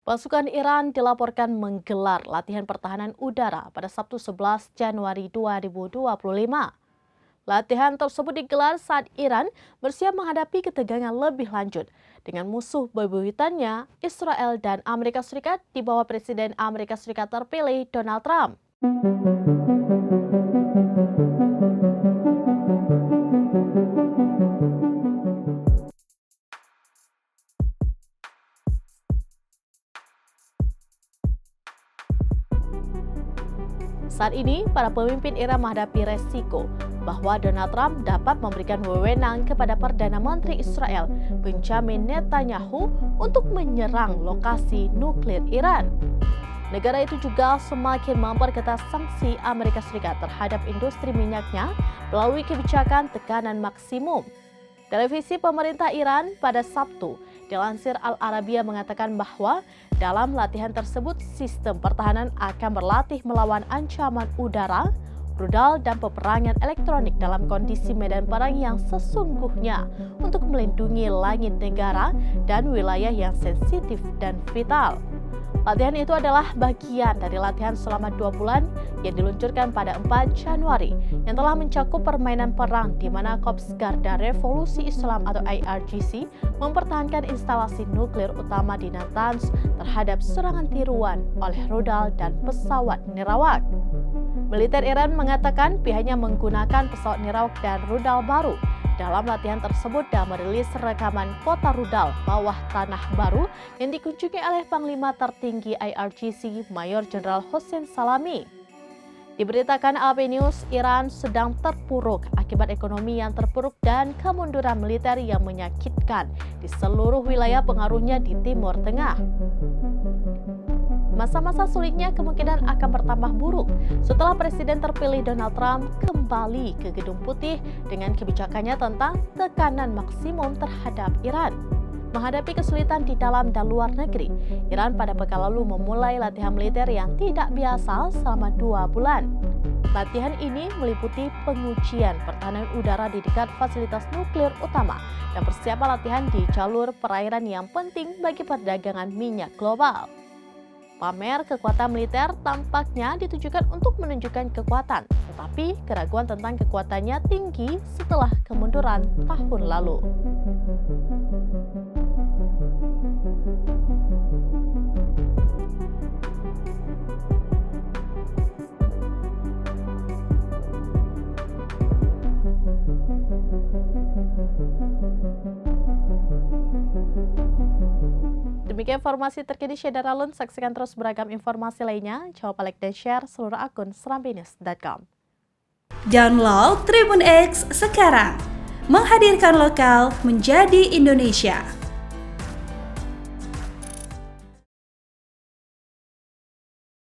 Pasukan Iran dilaporkan menggelar latihan pertahanan udara pada Sabtu 11 Januari 2025. Latihan tersebut digelar saat Iran bersiap menghadapi ketegangan lebih lanjut dengan musuh bebuyutannya Israel dan Amerika Serikat di bawah Presiden Amerika Serikat terpilih Donald Trump. Saat ini, para pemimpin Iran menghadapi resiko bahwa Donald Trump dapat memberikan wewenang kepada Perdana Menteri Israel, Benjamin Netanyahu, untuk menyerang lokasi nuklir Iran. Negara itu juga semakin memperketat sanksi Amerika Serikat terhadap industri minyaknya melalui kebijakan tekanan maksimum. Televisi pemerintah Iran pada Sabtu dilansir Al Arabiya mengatakan bahwa dalam latihan tersebut sistem pertahanan akan berlatih melawan ancaman udara, rudal, dan peperangan elektronik dalam kondisi medan perang yang sesungguhnya untuk melindungi langit negara dan wilayah yang sensitif dan vital. Latihan itu adalah bagian dari latihan selama 2 bulan yang diluncurkan pada 4 Januari yang telah mencakup permainan perang di mana Korps Garda Revolusi Islam atau IRGC mempertahankan instalasi nuklir utama di Natanz terhadap serangan tiruan oleh rudal dan pesawat nirawak. Militer Iran mengatakan pihaknya menggunakan pesawat nirawak dan rudal baru dalam latihan tersebut dan merilis rekaman kota rudal bawah tanah baru yang dikunjungi oleh Panglima tertinggi IRGC Mayor Jenderal Hossein Salami. Diberitakan AP News, Iran sedang terpuruk akibat ekonomi yang terpuruk dan kemunduran militer yang menyakitkan di seluruh wilayah pengaruhnya di Timur Tengah. Masa-masa sulitnya kemungkinan akan bertambah buruk setelah Presiden terpilih Donald Trump kembali ke Gedung Putih dengan kebijakannya tentang tekanan maksimum terhadap Iran. Menghadapi kesulitan di dalam dan luar negeri, Iran pada pekan lalu memulai latihan militer yang tidak biasa selama 2 bulan. Latihan ini meliputi pengujian pertahanan udara di dekat fasilitas nuklir utama dan persiapan latihan di jalur perairan yang penting bagi perdagangan minyak global. Pamer kekuatan militer tampaknya ditujukan untuk menunjukkan kekuatan, tetapi keraguan tentang kekuatannya tinggi setelah kemunduran tahun lalu. Demikian informasi terkini Syedara Lun, saksikan terus beragam informasi lainnya. Jangan lupa like dan share seluruh akun serambinews.com. Download Tribun X sekarang, menghadirkan lokal menjadi Indonesia.